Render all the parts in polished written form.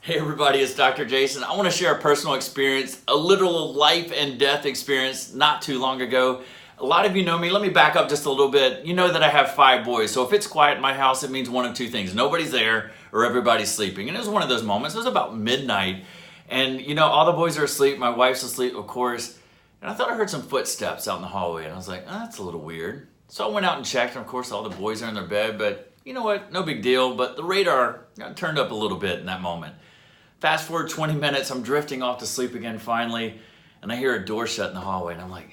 Hey everybody, it's Dr. Jason. I want to share a personal experience, a literal life and death experience not too long ago. A lot of you know me. Let me back up just a little bit. You know that I have 5 boys, so if it's quiet in my house, it means one of 2 things. Nobody's there or everybody's sleeping. And it was one of those moments. It was about midnight, and all the boys are asleep. My wife's asleep, of course. And I thought I heard some footsteps out in the hallway, and I was like, oh, that's a little weird. So I went out and checked, and of course all the boys are in their bed, but you know what? No big deal. But the radar got turned up a little bit in that moment. Fast forward 20 minutes, I'm drifting off to sleep again finally, and I hear a door shut in the hallway, and I'm like,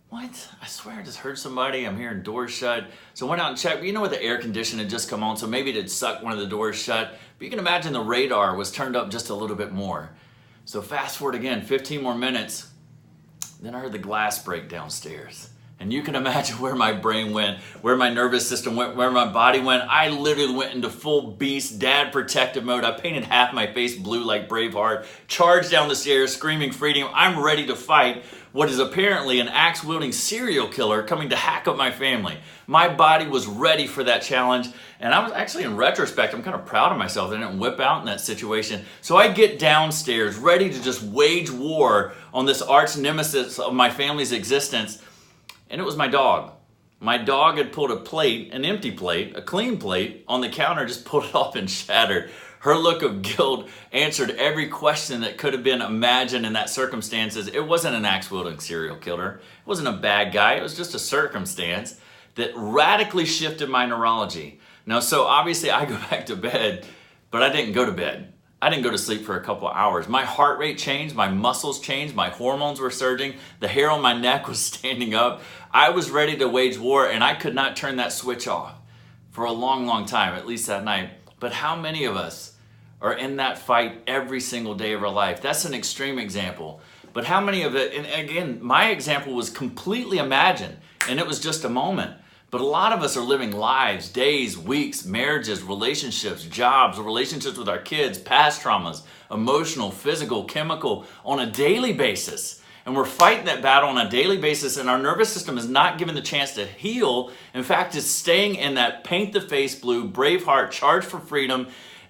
what? I swear I just heard somebody. I'm hearing doors shut. So I went out and checked. You know what? The air conditioner had just come on, so maybe it had sucked one of the doors shut. But you can imagine the radar was turned up just a little bit more. So fast forward again, 15 more minutes, then I heard the glass break downstairs. And you can imagine where my brain went, where my nervous system went, where my body went. I literally went into full beast, dad protective mode. I painted half my face blue like Braveheart, charged down the stairs, screaming freedom. I'm ready to fight what is apparently an axe-wielding serial killer coming to hack up my family. My body was ready for that challenge. And I was actually, in retrospect, I'm kind of proud of myself that I didn't whip out in that situation. So I get downstairs, ready to just wage war on this arch nemesis of my family's existence. And it was my dog. My dog had pulled a plate, an empty plate, a clean plate, on the counter, just pulled it off and shattered. Her look of guilt answered every question that could have been imagined in that circumstances. It wasn't an axe-wielding serial killer. It wasn't a bad guy. It was just a circumstance that radically shifted my neurology. Now, so obviously I go back to bed, but I didn't go to bed. I didn't go to sleep for a couple of hours. My heart rate changed, my muscles changed, my hormones were surging, the hair on my neck was standing up. I was ready to wage war, and I could not turn that switch off for a long, long time, at least that night. But how many of us are in that fight every single day of our life? That's an extreme example. But how many of it, and again, my example was completely imagined, and it was just a moment. But a lot of us are living lives, days, weeks, marriages, relationships, jobs, relationships with our kids, past traumas, emotional, physical, chemical, on a daily basis. And we're fighting that battle on a daily basis, and our nervous system is not given the chance to heal. In fact, it's staying in that paint the face blue, Braveheart, charge for freedom,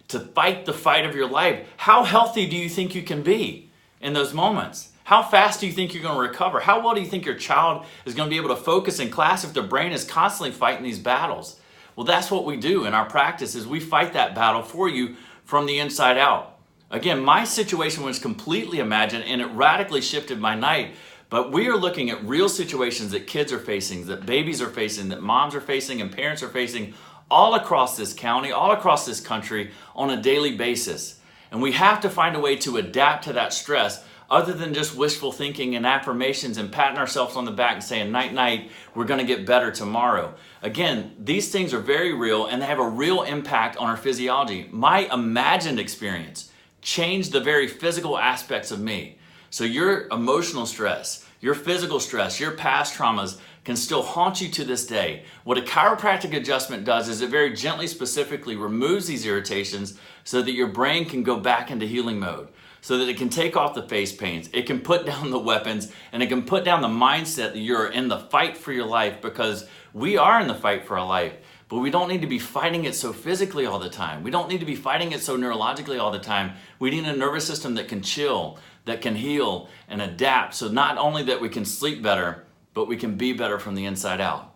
to fight the fight of your life. How healthy do you think you can be in those moments? How fast do you think you're going to recover? How well do you think your child is going to be able to focus in class if their brain is constantly fighting these battles? Well, that's what we do in our practice, is we fight that battle for you from the inside out. Again, my situation was completely imagined, and it radically shifted my night. But we are looking at real situations that kids are facing, that babies are facing, that moms are facing, and parents are facing all across this county, all across this country on a daily basis. And we have to find a way to adapt to that stress, other than just wishful thinking and affirmations and patting ourselves on the back and saying, night, night, we're going to get better tomorrow. Again, these things are very real, and they have a real impact on our physiology. My imagined experience changed the very physical aspects of me. So your emotional stress, your physical stress, your past traumas can still haunt you to this day. What a chiropractic adjustment does is it very gently, specifically removes these irritations so that your brain can go back into healing mode, so that it can take off the face pains, it can put down the weapons, and it can put down the mindset that you're in the fight for your life, because we are in the fight for our life. But we don't need to be fighting it so physically all the time. We don't need to be fighting it so neurologically all the time. We need a nervous system that can chill, that can heal and adapt, so not only that we can sleep better, but we can be better from the inside out.